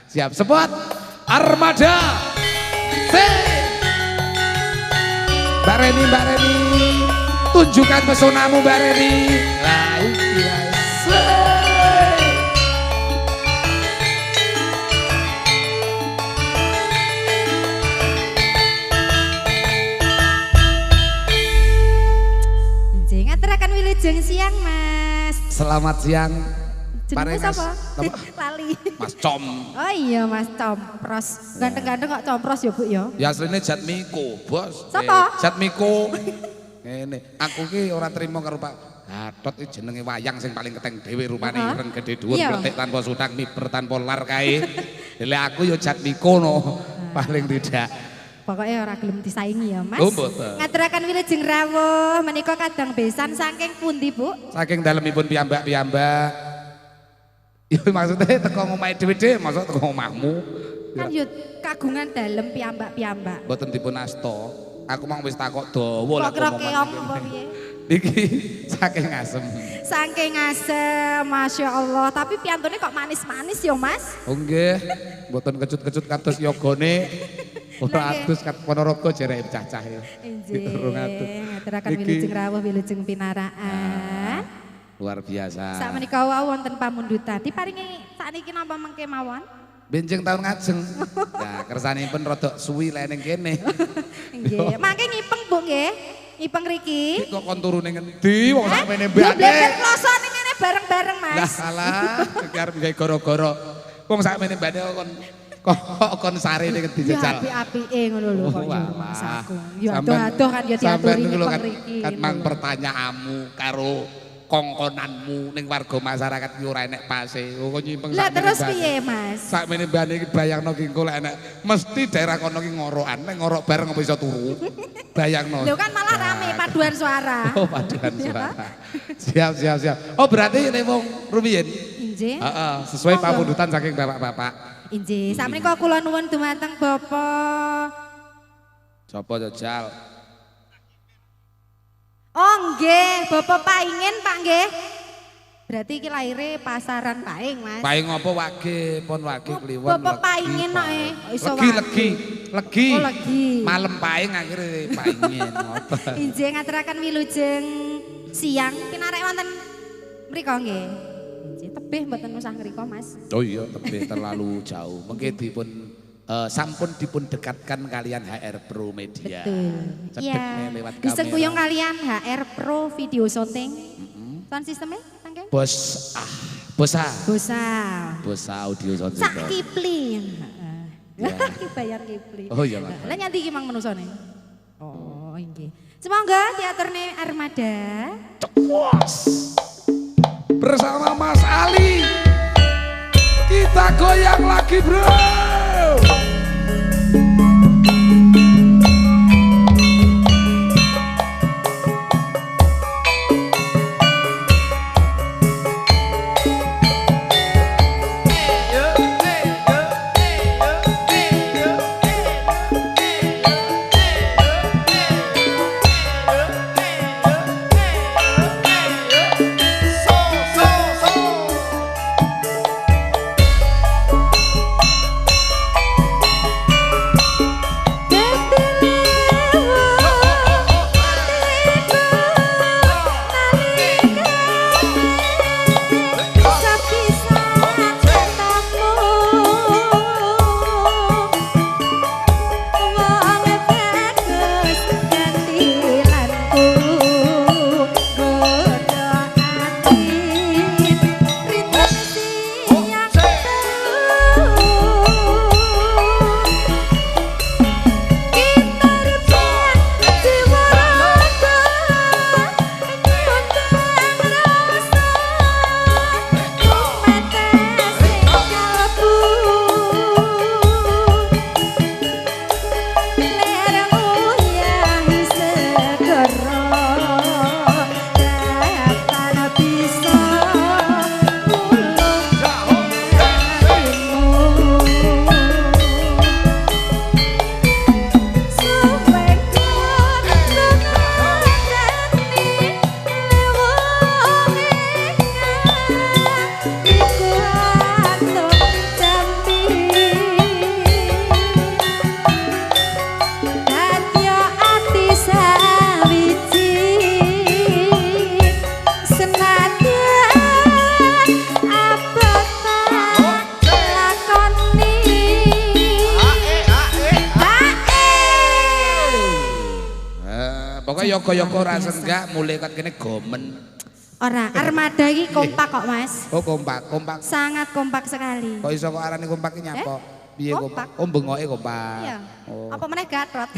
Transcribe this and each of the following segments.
Siap sepot Armada. Mbak Reni, Mbak Reni, tunjukkan pesonamu Mbak Reni. Lah iki ngaturaken wilujeng siang Mas. Selamat siang. Jenengmu sapa? Lali. Mas Com. Oh iya Mas Compros. Ganteng-ganteng kok Compros ya Bu ya. Ya asline Jatmiko, Bos. Sapa? Jatmiko. Ngene, aku ki ora trimo karo Pak Gatot iki jenenge wayang sing paling keteng dhewe rupane ireng gede dhuwur kletik tanpa sutang miber tanpa lar kae. Lha aku ya Jatmiko no. Paling tidak. Pokoknya ora gelem disaingi ya Mas. Oh mboten. Ngaturaken wilujeng rawuh menika kadang besan saking pundi Bu? Saking dalemipun piyambak-piyambak. Ya maksudnya teko ngomahe dhewe-dhewe, maksud teko omahmu. Kan yo kagungan dalem piyambak-piyambak. Mboten dipun asta. Aku mang wis takok dawa kok kira keong apa piye? Iki saking asem. Saking asem, Masya Allah. Tapi piantune kok manis-manis ya Mas? Oh nggih, mboten kecut-kecut kados yogane. Ora atus kat Ponorogo jereke cacah ya. Injih. Ngaturaken wilujeng rawuh, wilujeng pinaraan. Luar biasa. Sak menika wau wonten pamundutan. Diparingi sakniki napa mengke mawon? Benjing tahun ngajeng. Nah, kersanipun rada suwi lek ning kene. Nggih, mangke ngipeng Bu nggih. Ngipeng riki. Kok kon turune ngendi wong sakmene mbake. Ya bleber kloso ning kene bareng-bareng Mas. Lah salah, iki arep gawe goro-goro. Wong sakmene mbake kon sare ning ngendi jajal. Ya api-apike ngono lho kok Mas aku. Ya adoh-adoh kan ya diaturi ngipeng riki. Kan mang pertanyaanmu karo kongkonanmu ning warga masyarakat ki ora enek pase. Kok nyimpeng lah terus piye Mas? Sakmene mbane iki bayangno ki engko lek enek mesti daerah kono ki ngorokan, nek ngorok bareng apa iso turu. Bayangno. Lho kan malah rame paduan suara. Oh, paduan suara. Siap, siap, siap. Oh, berarti ini wong rumiyin. Injih. Heeh, sesuai pamundutan saking bapak-bapak. Injih, sakmenika kula nuwun dumateng Bapak. Sapa jajal? Oh nggih, Bapak Paingen Pak nggih. Berarti iki laire pasaran Paing Mas. Paing apa wage, pon wage kliwon. Bapak Paingen kok iso legi. Oh legi. Malem paing akhire paingen ngoten. Injih ngaturaken wilujeng siang pinarek wonten mriko nggih. Injih tebih mboten usah ngriko Mas. Oh iya, tebih terlalu jauh. Mengke dipun sampun dipun dekatkan kalian HR Pro Media. Betul. Iya. Lewat kamera. Disengkuyung kalian HR Pro Video Shooting. Sound sistemnya, Tangkeng? Bosa audio sound Sak system. Kipling. Ya. Bayar Kipling. Oh iya, Mas. Lah nyanti iki mang menusane. Oh, inggih. Semoga teaternya Armada Cepos. Bersama Mas Ali. Kita goyang lagi, Bro. Kok yoga-yoga ora senggak mulai kan kene gomen. Ora, armada iki kompak kok Mas. Oh kompak. Sangat kompak sekali. Kok iso kok arane kompak iki nyapa? Piye kompak. kompak? Oh bengoke kompak. Iya. Oh. Apa meneh Gatot?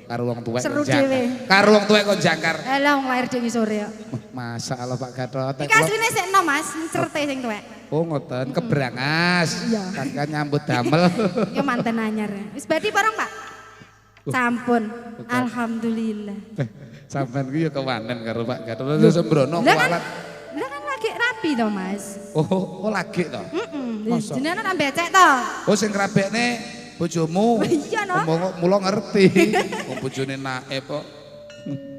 Karo wong tuwek Seru kok jangkar. dhewe. Karo wong tuwek kok jangkar. Alah wong lahir dhewe sore ya. Masyaallah Pak Gatot. Iki asline sik enom Mas, certe sing tuwek. Oh ngoten kebrangas. Iya. Kakak nyambut damel. Ya manten anyar. Wis badi bareng Pak? Sampun. Alhamdulillah. Sampeyan ku ya kewanen karo Pak Gatot. Terus sembrono kualat. Lah kan lagi rapi to Mas. Oh lagi to. Masa? Jenengan nang becek to. Oh sing ngrabekne bojomu. Iya no. Mula ngerti. Wong bojone naib kok.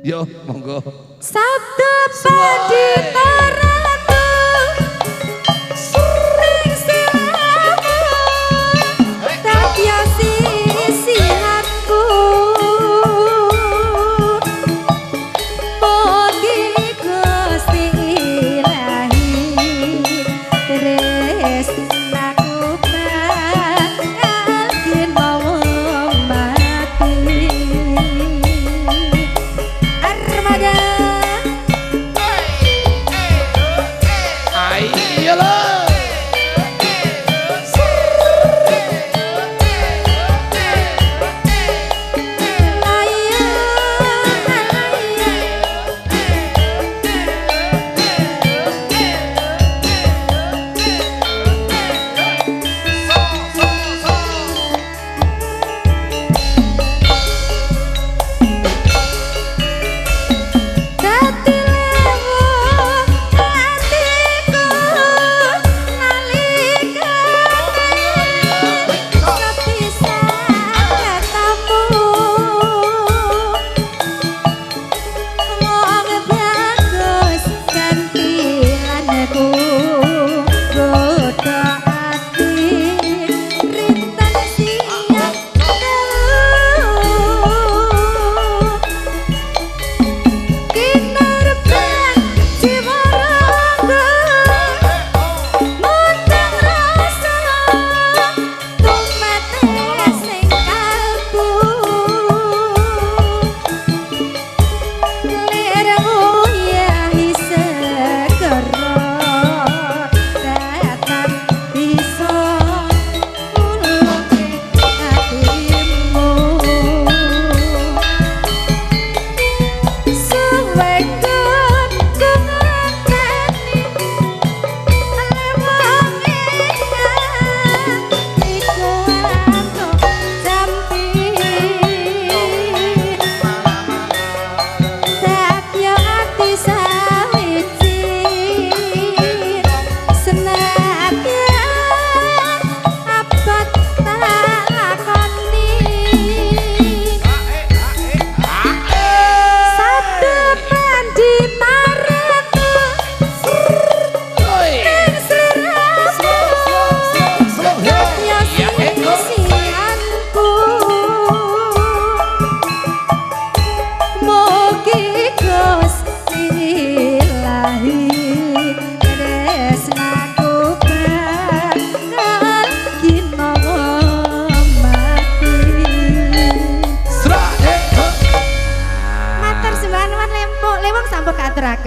Yo monggo. Sabda padi paratu sering selamu tak biasi sihatku Mogi Gusti Ilahi tresnaku bakal yen mau mati Armada Ayo lo.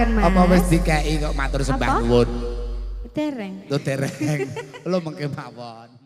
Mas. Apa wis dikeki kok matur sembah nuwun. Dereng. Lho dereng. Lho mengke mawon.